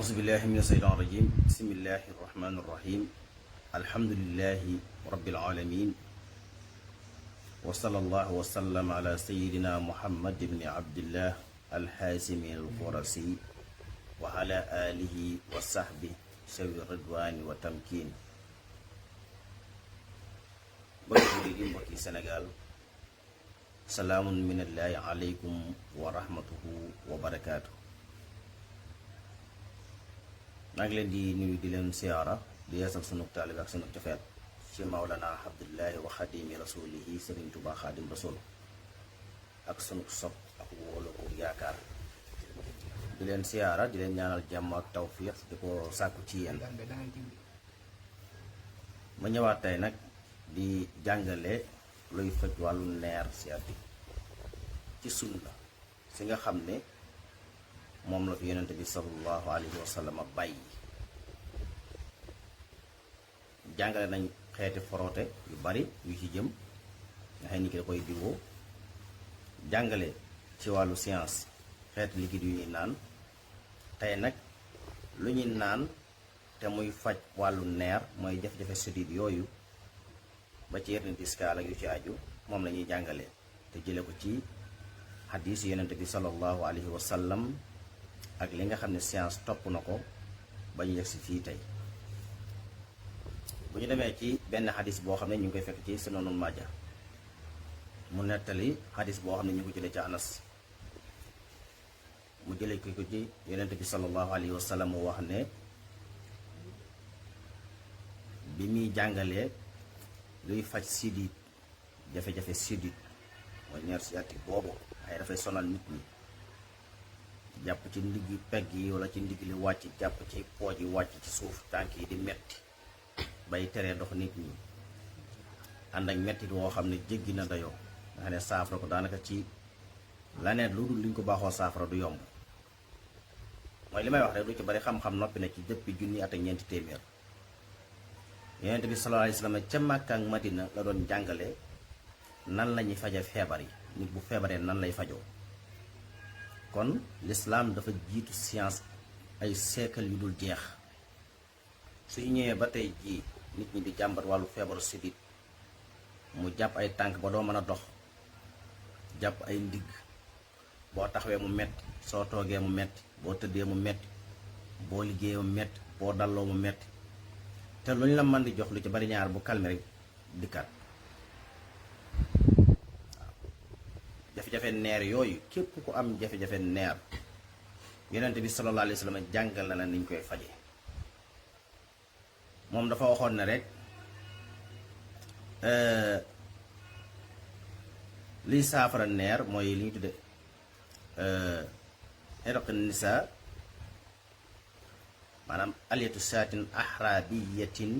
أعوذ بالله من الشيطان الرجيم بسم الله الرحمن الرحيم الحمد لله رب العالمين وصلى الله وسلم على سيدنا محمد بن عبد الله الحازم الفرسي وعلى آله وصحبه سوي الرضوان والتمكين. بكي بكي سنغال سلام من الله عليكم ورحمته وبركاته. maa ngi leen di nuyu di leen siyaara di yeesal sunu taalib ak sunu cofeet ci Mawlana Abdullahi wa Xadimi Rasulihi Sëriñ Tuubaa Xaadim Rasul ak sunu sopp ak wóolu ko yaakaar di leen siyaara di leen ñaanal jàmm ak tawfiq di ko sàkku ci yéen. ma ñëwaat tey nag di jàngale luy faj wàllu neer sciatique ci sunna si nga xam ne moom la fi yonente bi sallallahu alayhi wa sallam bàyyi. jàngale nañ xeeti foroote yu bari yu ci jëm nga xam ni ki da koy diwoo jàngale ci wàllu science xeeti liquide yu ñuy naan tey nag lu ñuy naan te muy faj wàllu neer mooy jafe-jafe sidit yooyu ba ci hernie discale ak yu ci aju moom la ñuy jàngale te jële ko ci xadiis yonente bi sallallahu alayhi wa sallam ak li nga xam ne science topp na ko ba ñu yegg si fii tey. bu ñu demee ci benn xadis boo xam ne ñu ngi koy fekk ci Sunanul Maaja mu nettali xadis boo xam ne ñu ko jëlee ci Anas mu jëlee ko ci yonent bi sallallahu alayhi wa sallam mu wax ne bi muy jàngalee luy faj sidit jafe-jafe sidit mooy nerf sciatique boobu ay dafay sonal nit ñi jàpp ci ndiggi pegg yi wala ci ndigg li wàcc jàpp ci pooj yi wàcc ci suuf tànk yi di metti bay teree dox nit ñi ànd ak mettit woo xam ne jéggi na dayoo nga xam ne saafara ko daanaka ci laneen lu dul liñ ko baaxoo saafara du yomb mooy li may wax rek lu ci bari xam-xam noppi na ci jëppi junni at ak ñeenti téeméer. yonent bi sallallahu alayhi wa sallam ca Makka ak Madina la doon jàngale nan la ñuy faje feebar yi nit bu feebaree nan lay fajoo. kon lislaam dafa jiitu science ay siècle yu dul jeex suñu ñëwee ba tey jii nit ñi di jàmbat wàllu feebaru sidit mu jàpp ay tànk ba doo mën a dox jàpp ay ndigg boo taxawee mu metti soo toogee mu metti boo tëddee mu metti boo liggéeyee mu metti boo dalloo mu metti te lu ñu la mën di jox lu ci bari ñaar bu calme rek dikkaat. jafe-jafe neer yooyu képp ku am jafe-jafe neer yonent bi sallallahu alayhi wa sallam jàngal na la niñ koy faje moom dafa waxoon ne rek liy saafara neer mooy li ñu tudde iraq nisa maanaam aliyatu saatin ahrabiyatin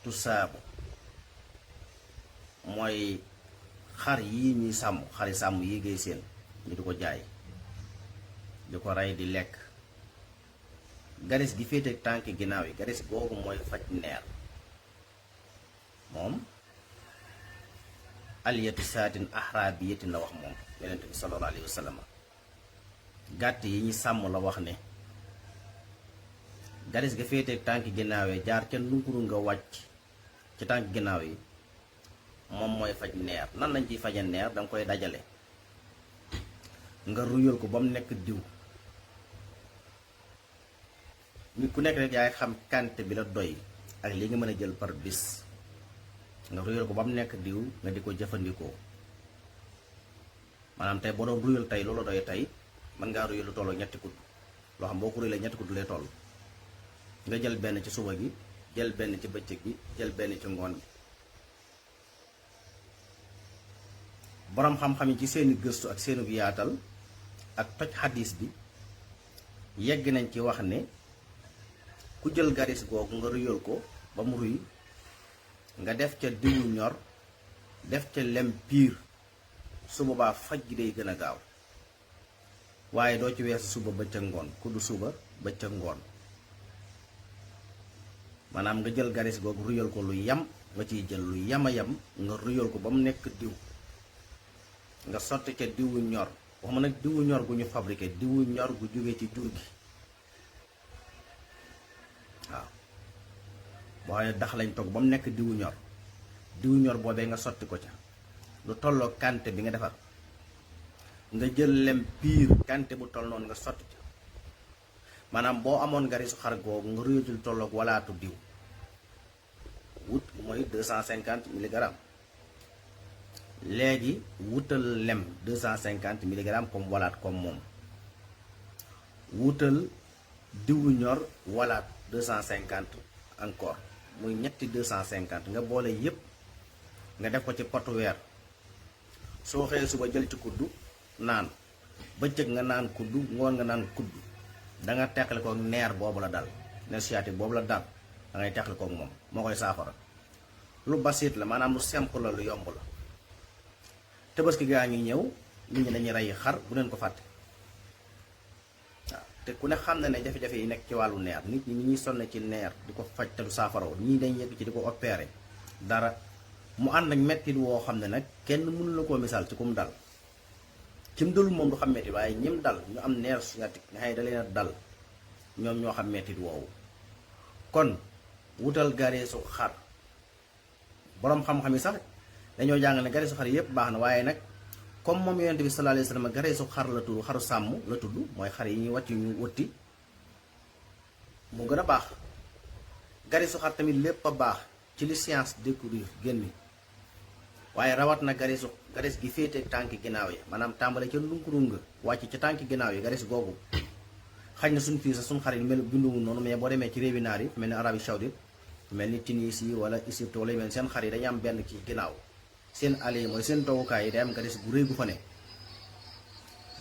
tusaabu mooy xar yii ñuy sàmm xari sàmm yi ngay seen ñu di ko jaay di ko rey di lekk garis gi féete tànk ginnaaw yi garis googu mooy faj neer moom aliyatu saatin ahrabiyatin la wax moom yonent bi sallallahu alayhi wa sallam gàtt yi ñu sàmm la wax ne garis ga féete tànk ginnaaw yi jaar ca nunkuru nga wàcc ci tànk ginnaaw yi moom mooy faj neer. nan lañ ciy faje neer danga koy dajale nga ruyal ko ba mu nekk diw nit ku nekk rek yaay xam quantité bi la doy ak li nga mën a jël par bis nga ruyal ko ba mu nekk diw nga di ko jëfandikoo maanaam tey boo doon ruyal tey loolu doy tey mën ngaa ruyal lu tolloo ñetti kudd loo xam boo ko ruyalee ñetti kudd lay toll nga jël benn ci suba gi jël benn ci bëccëg gi jël benn ci ngoon gi. boroom xam-xam yi ci seeni gëstu ak seenu yaatal ak toj xadis bi yegg nañ ci wax ne ku jël garis googu nga ruyal ko ba mu ruy nga def ca diwu ñor def ca lem piir su boobaa faj gi day gën a gaaw waaye doo ci weesu suba ba ca ngoon kuddu suba ba ca ngoon maanaam nga jël garis googu ruyal ko lu yam nga ciy jël lu yama yam nga ruyal ko ba mu nekk diw nga sotti ca diwu ñor waxuma nag diwu ñor gu ñu fabriqué diwu ñor gu jóge ci jur gi boo xam ne dax lañ togg ba mu nekk diwu ñor boobee nga sotti ko ca lu tolloo quantité bi nga defar nga jël lem piir quantité bu toll noonu nga sotti ca maanaam boo amoon garisu xar googu nga ruyati lu tolloog walaatu diw wut mooy 250 milligrammes léegi wutal lem 250 milligrammes comme walaat comme moom wutal diwu ñor walaat 250 encore muy ñetti 250 nga boole yépp nga def ko ci potu weer soo xëyee suba jël ci kuddu naan bëccëg nga naan kuddu ngoon nga naan kuddu da nga teqale ko neer boobu la dal neer sciatique boobu la dal da ngay teqale ko moom moo koy saafara lu basit la maanaam lu simple la lu yomb la Tabaski gaa ngi ñëw nit ñi dañuy rey xar bu leen ko fàtte waaw te ku ne xam na ne jafe-jafe yi nekk ci wàllu neer nit ñi ñuy sonne ci neer di ko faj te du saafaraw ñii dañ yegg ci di ko opéré dara mu ànd ak mettit woo xam ne nag kenn mënu la koo misaal ci kum dal cim dalul moom du xam mettit waaye ñim dal ñu am neer sciatique nga xam ne da leen a dal ñoom ñoo xam mettit woowu kon wutal gareesu xar boroom xam-xam yi sax dañoo jàng ne gareesu xar yépp baax na waaye nag comme moom yonent bi sallallahu alayhi wasallam gareesu xar la tudd xaru sàmm la tudd mooy xar yi ñuy wàcc ñu wëtti mu gën a baax gareesu xar tamit lépp a baax ci li science découvrir génn waaye rawat na garees gi féete tànki ginnaaw yi maanaam tàmbale ca ndunkurunga wàcc ca tànki ginnaaw yi garees googu xaj na suñ fii sax suñ xar yi mel binduwu noonu mais boo demee ci réewi naar yi mel ni Arabie Saoudite mel ni Tunisie wala Égypte wala yu mel seen xar yi dañu am benn ci ginnaaw seen allié mooy seen toogukaay yi day am garees bu rëy gu fa ne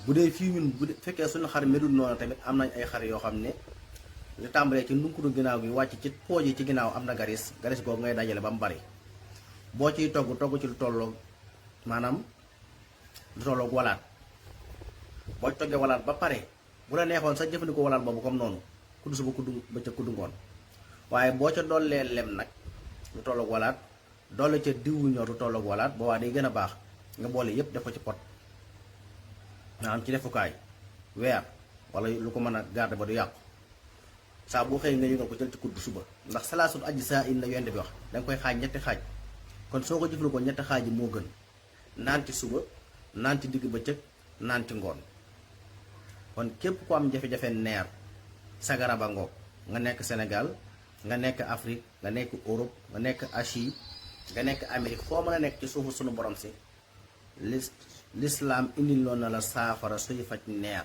bu dee fii ñun bu fekkee suñu xar melul noonu tamit am nañ ay xar yoo xam ne li tàmbalee ci ndunkuru ginnaaw gi wàcc ci pooj yi ci ginnaaw am na garees googu ngay dajale ba mu bari boo ciy togg ci lu tolloog maanaam lu tolloog walaat boo ci toggee walaat ba pare bu la neexoon sax jëfandikoo walaat boobu comme noonu kuddu suba kuddu bëccëg kuddu ngoon waaye boo ca dollee lem nag lu tolloog walaat dolle ca diwu ñor lu tolloog walaat boobaa day gën a baax nga boole yépp def ko ci pot maanaam ci defukaay weer wala lu ko mën a garder ba du yàqu saa boo xëyee nga yëngal ko jël ci kuddu suba ndax salaasul ajzaa la yonent bi wax danga koy xaaj ñetti xaaj kon soo ko jëfandikoo ñetti xaaj yi moo gën naan ci suba naan ci digg bëccëg naan ci ngoon kon képp ku am jafe-jafe neer sa garaba ngoog nga nekk Sénégal nga nekk Afrique nga nekk Europe nga nekk Asie nga nekk Amérique foo mën a nekk ci suufu sunu borom si lislaam indil loon na la saafara suy faj neer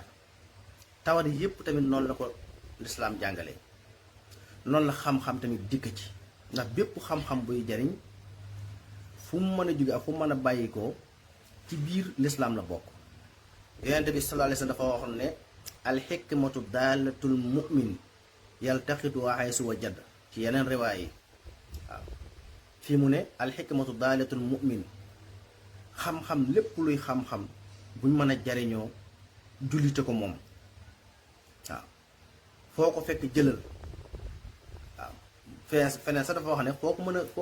tawat yépp tamit noonu la ko lislaam jàngale noonu la xam-xam tamit dikk ci ndax bépp xam-xam buy jariñ fu mu mën a jóge ak fu mu mën a bàyyi ko ci biir lislaam la bokk yonent bi sallallahu alayhi wasallam dafa waxoon ne alxikmatu daalatul mu'min yaltaqitu haysu wajada ci yeneen riwaay yi waaw fii mu ne alxikmatu daalatul mu'min xam-xam lépp luy xam-xam buñ mën a jariñoo jullite ko moom waaw foo ko fekk jëlal waaw feneen sax dafa wax ne foo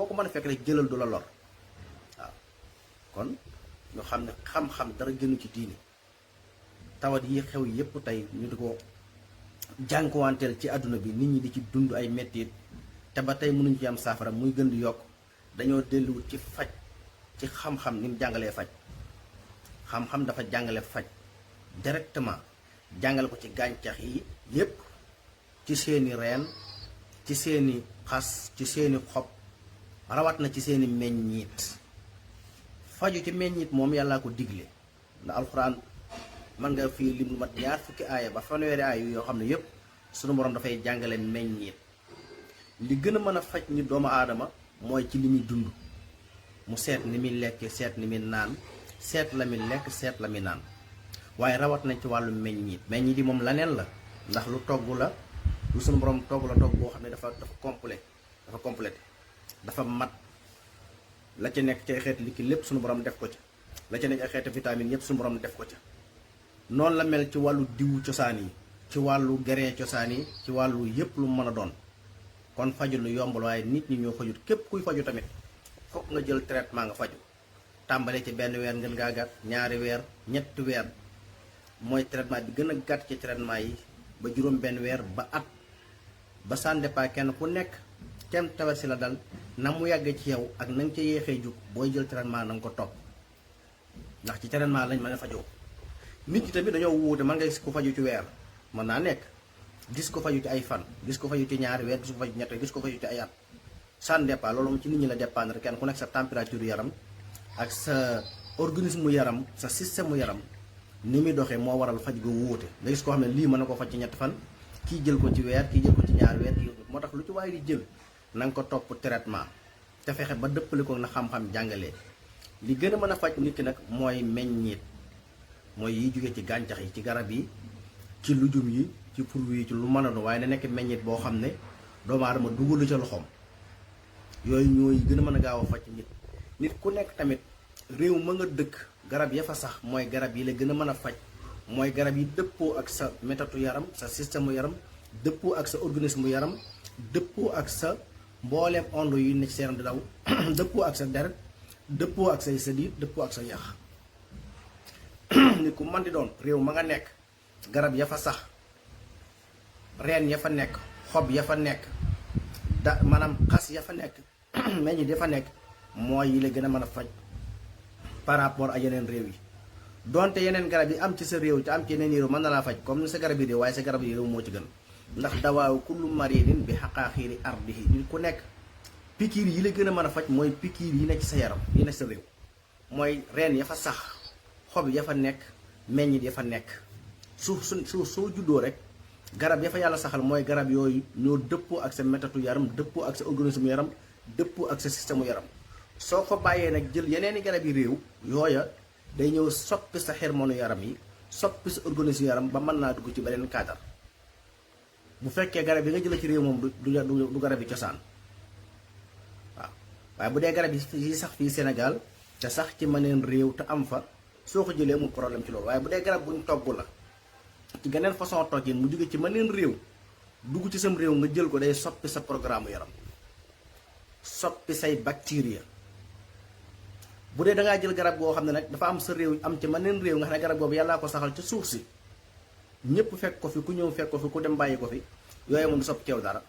ko mën a fekk rek jëlal du la lor waaw kon ñu xam ne xam-xam dara gënu ci diini tawat yi xew yépp tey ñu di ko jànkuwanteel ci àdduna bi nit ñi di ci dund ay mettit te ba tey mënuñ ci am saafara muy gën di yokk dañoo delluwut ci faj ci xam-xam ni mu jàngalee faj xam-xam dafa jàngale faj directement jàngale ko ci gàncax yi yépp ci seeni reen ci seeni xas ci seeni xob rawat na ci seeni meññiit faju ci meññiit moom yàllaa ko digle ndax alxuraan mën nga fii lim lu mat ñaar fukki aaya ba fanweeri aaya yoo xam ne yépp sunu borom dafay jàngale meññiit li gën a mën a faj ni doomu aadama mooy ci li muy dund mu seet ni muy lekk seet ni muy naan seet la muy lekk seet la muy naan waaye rawat nañ ci wàllu meññiit yi moom laneen la ndax lu togg la lu sunu borom togg la togg boo xam ne dafa complet dafa mat la ca nekk ci ay xeeti likki lépp sunu borom def ko ca la ca nekk ay xeeti vitamine yépp sunu borom def ko ca noonu la mel ci wàllu diwu cosaan yi ci wàllu grain cosaan yi ci wàllu yépp lu mën a doon kon faju lu yombal waaye nit ñi ñoo fajut képp kuy faju tamit fokk nga jël traitement nga faju tàmbalee ci benn weer ngeen ngaa gàtt ñaari weer ñetti weer mooy traitement bi gën a gàtt ci traitement yi ba juróom benn weer ba at ba ça dépend kenn ku nekk kem tawat si la dal na mu yàggee ci yow ak na nga ca yéexee jug booy jël traitement na nga ko topp ndax ci traitement lañ mën a fajoo. nit ñi tamit dañoo wuute man nga gis ko faju ci weer mën naa nekk gis ko faju ci ay fan gis ko faju ci ñaari weer gis ko faju ci ñett gis ko faju ci ay at ça dépend loolu moom ci nit ñi la dépendre kenn ku nekk sa température yaram ak sa organisme yaram sa système mu yaram ni muy doxee moo waral faj go wuute nga gis koo xam ne lii mën na ko faj ci ñetti fan kii jël ko ci weer kii jël ko ci ñaari weer kii moo tax lu ci waaye di jël na nga ko topp traitement te fexe ba dëppale ko na xam-xam jàngalee li gën a mën a faj nit ki nag mooy meññeet mooy yiy jóge ci gàncax yi ci garab yi ci lujum yi ci fruits yi ci lu mën a doon waaye na nekk meññeet boo xam ne doomu aadama dugalu ca loxoom yooyu ñooy gën a mën a gaaw a faj nit ku nekk tamit réew ma nga dëkk garab ya fa sax mooy garab yi la gën a mën a faj mooy garab yi dëppoo ak sa méthode yaram sa système yaram dëppoo ak sa organisme yaram dëppoo ak sa mbooleem onde yu ne ci yaram di daw dëppoo ak sa deret dëppoo ak say sëdiit dëppoo ak sa yax nit ku man di doon réew ma nga nekk garab ya fa sax reen ya fa nekk xob ya fa nekk maanaam xas ya fa nekk meññit ya fa nekk mooy yi la gën a mën a faj par rapport ak yeneen réew yi donte yeneen garab yi am ci sa réew te am ci yeneen réew mën na laa faj comme ni sa garab yi réew waaye sa garab yi réew moo ci gën ndax dawaaw kullu maridin bi xaqaaxiiri ardihi nit ku nekk pikiir yi la gën a mën a faj mooy pikiir yi nekk ci sa yaram yi nekk sa réew mooy reen ya fa sax xob ya fa nekk meññit ya fa nekk suuf soo juddoo rek garab ya fa yàlla saxal mooy garab yooyu ñoo dëppoo ak sa méthode yaram dëppoo ak sa organisme yaram dëppoo ak sa système yaram soo ko bàyyee nag jël yeneeni garab yi réew yooya day ñëw soppi sa hormone yaram yi soppi sa organisme yaram ba mën naa dugg ci beneen cadre bu fekkee garab yi nga jël ci réew moom du garab yi cosaan waaw waaye bu dee garab yi sax fii Sénégal te sax ci meneen réew te am fa soo ko jëlee amul problème ci loolu waaye bu dee garab buñ togg la ci geneen façon toggin mu jóge ci meneen réew dugg ci sam réew nga jël ko day soppi sa programme yaram soppi say bactéries bu dee da ngaa jël garab goo xam ne nag dafa am sa réew am ci meneen réew nga xam ne garab boobu yàllaa ko saxal ca suuf si ñëpp fekk ko fi ku ñëw fekk ko fi ku dem bàyyi ko fi yooyu moom du soppi ceew dara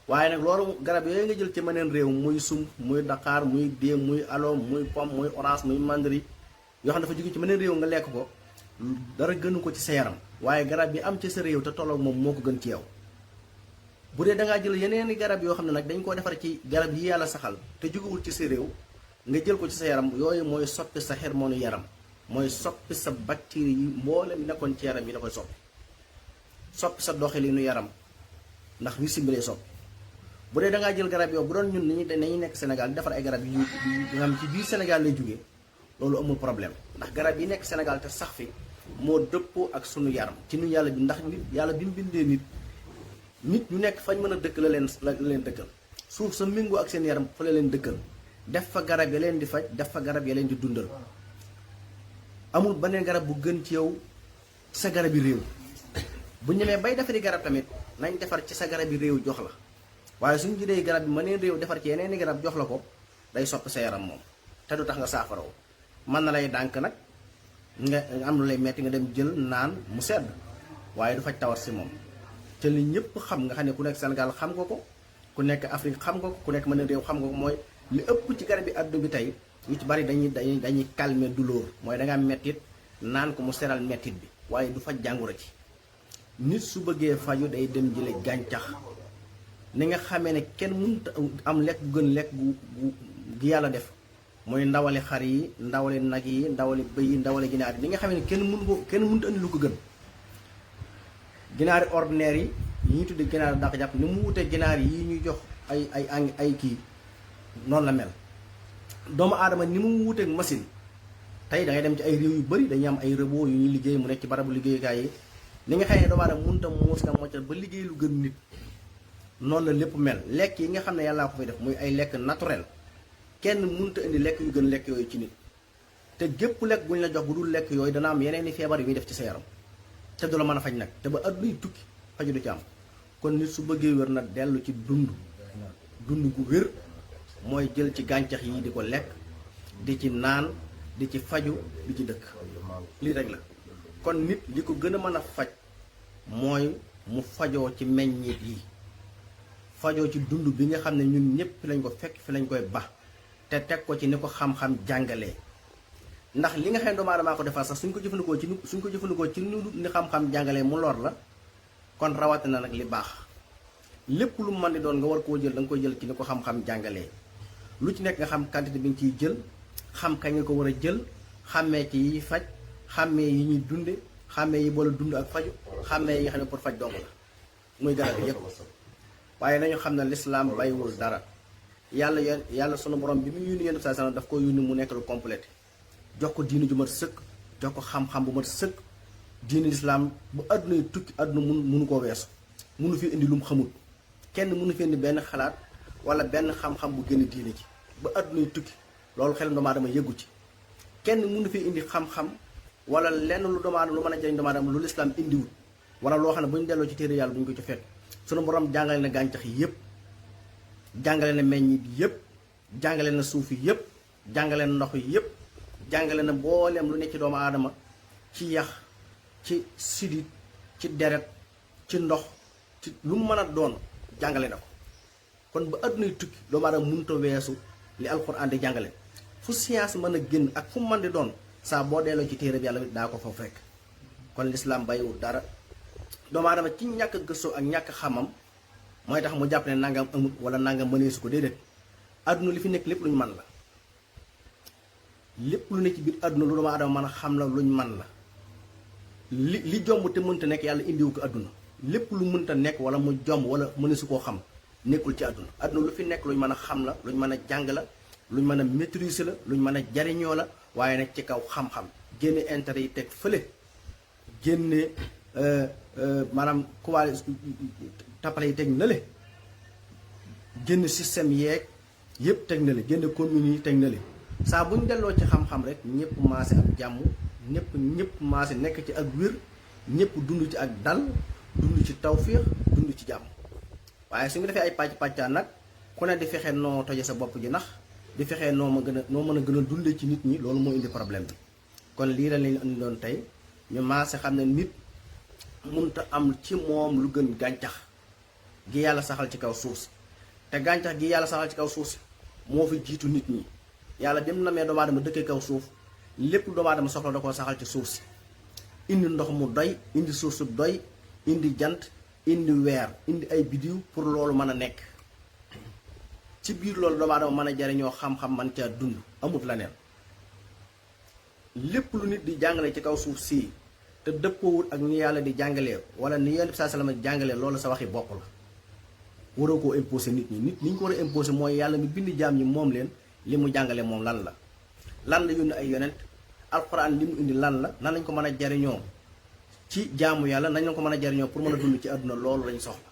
waaye nag loolu garab yooyu nga jël ci meneen réew muy sum muy daqaar muy déem muy aloom muy pomme muy orange muy mandari yoo xam ne dafa jóge ci meneen réew nga lekk ko dara gënu ko ci sa yaram waaye garab bi am ci sa réew te tolloog moom moo ko gën ci yow bu dee da ngaa jël yeneeni garab yoo xam ne nag dañ koo defar ci garab yi yàlla saxal te jógewul ci sa réew nga jël ko ci sa yaram yooyu mooy soppi sa hormone yaram mooy soppi sa bactérie yi mboolem nekkoon ci yaram yi da koy soppi sa doxalinu yaram ndax wi simbilee soppi bu dee da ngaa jël garab yow bu doon ñun nañu nekk Sénégal di defar ay garab yu nga xam ci biir Sénégal lay jógee loolu amul problème ndax garab yi nekk Sénégal te sax fi moo dëppoo ak sunu yaram ci nu yàlla bi ndax nit yàlla bi mu bindee nit ñu nekk fañ mën a dëkk la leen dëkkal suuf sa méngoo ak seen yaram fa la leen dëkkal def fa garab ya leen di faj def fa garab ya leen di dundal amul beneen garab bu gën ci yow sa garab yi réew bu ñemee bay defari garab tamit nañ defar ci sa garab yi réew jox la waaye suñu jëlee garab bi mëneen réew defar ci yeneen i garab jox la ko day soppi sa yaram moom te du tax nga saafaraw mën na lay dànk nag nga am lu lay metti nga dem jël naan mu sedd waaye du faj tawat si moom te li ñëpp xam nga xam ne ku nekk Sénégal xam nga ko ku nekk Afrique xam nga ko ku nekk mëneen réew xam nga ko mooy li ëpp ci garab yi àdduna bi tey yu ci bari dañuy calmer douleur mooy da nga am mettit naan ko mu seral mettit bi waaye du faj jàngoro ci nit su bëggee faju day dem jële gàncax ni nga xamee ne kenn mënut am lekk gu gën lekk gu yàlla def mooy ndawale xar yi ndawale nag yi ndawale bëy yi ndawale ginaar yi ni nga xamee ne kenn mënut andi lu ko gën ginaari ordinaire yi ñuy tudde ginaar dàq jàpp ni mu wutee ginaar yi ñuy jox ay kii noonu la mel doomu aadama ni mu wuteeg machine tey da ngay dem ci ay réew yu bari dañuy am ay robot yu ñuy liggéey mu nekk ci barabu liggéeyukaay yi ni nga xam ne doomu aadama mënut a muus nga moccal ba liggéey lu gën nit noonu la lépp mel lekk yi nga xam ne yàllaa ko fay def muy ay lekk naturel kenn mënut a indi lekk yu gën lekk yooyu ci nit te gépp lekk bu ñu la jox bu dul lekk yooyu dana am yeneen i feebar yu muy def ci sa yaram te du la mën a faj nag te ba addunay tukki faju du ci am kon nit su bëggee wér na dellu ci dund gu wér mooy jël ci gàncax yi di ko lekk di ci naan di ci faju di ci dëkk lii rek la kon nit li ko gën a mën a faj mooy mu fajoo ci meññeet yi fajoo ci dund bi nga xam ne ñun ñëpp fi lañ ko fekk fi lañ koy ba te teg ko ci ni ko xam-xam jàngalee. ndax li nga xam ne doomu aadama ko defar sax suñ ko jëfandikoo ci ni xam-xam jàngalee mu lor la kon rawatina nag li baax lépp lu mën di doon nga war koo jël da nga koy jël ci ni ko xam-xam jàngalee. lu ci nekk nga xam quantité bi nga ciy jël xam kañ nga ko war a jël xàmmee ci yi faj xàmmee yi ñuy dunde xàmmee yi boole dund ak faju xàmmee yi nga xam ne pour faj dong la muy garab yépp. waaye nañu xam ne lislaam bàyyiwul dara. yàlla sunu borom bi mu yónni yonent saa sallam daf ko yónni mu nekk lu complété jox ko diini ju mat sëkk jox ko xam-xam bu mat sëkk. diini lislaam bu àdduna yi tukki àdduna mënu koo weesu mënu fi indi lu mu xamul kenn mënu fi indi benn xalaat wala benn xam-xam bu génn diine ci ba àdduna yi tukki loolu xel doomu aadama yëggu ci. kenn mënu fi indi xam-xam wala lenn lu doomu aadama lu mën a jëriñ doomu aadama lu lislaam indiwul wala loo xam ne bu ñu delloo ci téere yàlla duñu ko ci fekk. sunu borom jàngale na gàncax yi yëpp jàngale na meññit yëpp jàngale na suuf yi yëpp jàngale na ndox yi yëpp jàngale na mbooleem lu nekk ci doomu aadama ci yax ci sidit ci deret ci ndox ci lu mu mën a doon jàngale na ko. kon ba àdduna yi tukki doomu aadama mënut a weesu li alxuraan di jàngale fu science mën a génn ak fu mu mën di doon saa boo delloo ci téere bi yàlla daa ko fa fekk. kon lislaam bàyyiwul dara. doomu aadama ci ñàkk gëstoo ak ñàkk xamam mooy tax mu jàpp ne nangam amut wala nangam mëneesu ko déedéet. àdduna li fi nekk lépp luñ man la lépp lu nekk ci biir àdduna lu doomu aadama mën a xam la luñ man la li jomb te mënta nekk yàlla indiwu ko àdduna lépp lu mënta nekk wala mu jomb wala mëneesu koo xam nekkul ci àdduna. àdduna lu fi nekk luñ mën a xam la luñ mën a jàng la luñ mën a maîtriser la luñ mën a jariñoo la waaye nag ci kaw xam-xam génne intérêt yi teg fële génne maanaam kuwaale tappale yi teg na le génn système yeeg yëpp teg na le génn communes yi teg na le saa bu ñu delloo ci xam-xam rek ñëpp maase am jàmm ñëpp maase nekk ci ak wér ñëpp dund ci ak dal dund ci tawféex dund ci jàmm. waaye su ñu defee ay pàccaan nag ku ne di fexe noo toje sa bopp ji nax di fexe noo mën a gën a dundee ci nit ñi loolu moo indi problème bi. kon lii la lañu andi doon tey ñu maase xam ne nit mënut a am ci moom lu gën gàncax gi yàlla saxal ci kaw suuf si te gàncax gi yàlla saxal ci kaw suuf si moo fi jiitu nit ñi. yàlla dem na mee doomu aadama dëkkee kaw suuf lépp doomu aadama soxla da koo saxal ci suuf si indi ndox mu doy indi suuf su doy indi jant indi weer indi ay bidiw pour loolu mën a nekk ci biir loolu doomu aadama mën a jariñoo xam-xam man caa dund amut la neen lépp lu nit di jàngale ci kaw suuf si te dëppoowul ak ni yàlla di jàngalee wala ni yonent bi saa sallam jàngalee loolu sa waxi bopp la waroo koo imposé nit ñi nit ñi ñu ko war a imposé mooy yàlla mi bind jaam ñi moom leen li mu jàngale moom lan la yónni ay yonent alxuraan li mu indi lan la nan lañ ko mën a jariñoo ci jaamu yàlla nañ lañ ko mën a jariñoo pour mën a dund ci àdduna loolu lañ soxla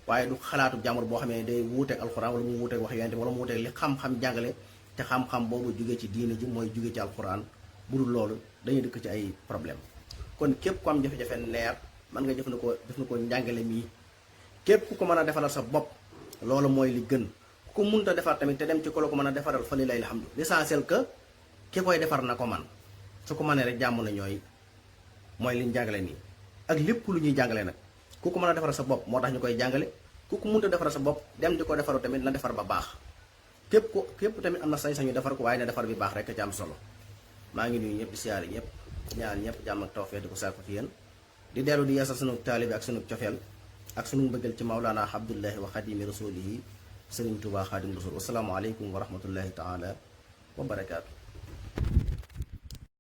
waaye du xalaatu jàmbur boo xamee day wuuteeg alxuraan wala mu wuuteeg wax yonent wala mu wuuteeg li xam-xam jàngale te xam-xam boobu jógee ci diine ji mooy jógee ci alxuraan bu dul loolu dañuy dëkk ci ay problème kon képp ku am jafe-jafe neer mën nga jëfandikoo njàngale mii képp ku ko mën a defaral sa bopp loolu mooy li gën ku munta defar tamit te dem ci ko la ko mën a defaral fa lillahi alhamdu l'essentiel que ki koy defar na ko man su ko mënee rek jàmm na ñooy mooy liñ jàngale nii ak lépp lu ñuy jàngale nag ku ko mën a defaral sa bopp moo tax ñu koy jàngale ku ko munta defaral sa bopp dem di ko defaru tamit na defar ba baax képp tamit am na sañ-sañu defar ko waaye na defar bi baax rek ci am solo maa ngi nuyu ñëpp di siyaare ñëpp ñaan ñëpp jàmm ak tawfeex di ko sàkku ci yéen di dellu di yeesal sunu taalibe ak sunu cofeel ak sunu mbëggal ci Mawlana Abdullahi wa Xadimi Rasulihi Sëriñ Tuubaa Xaadim Rasul. Assalaamu aleykum wa rahmatullahi taala wa barakaatu.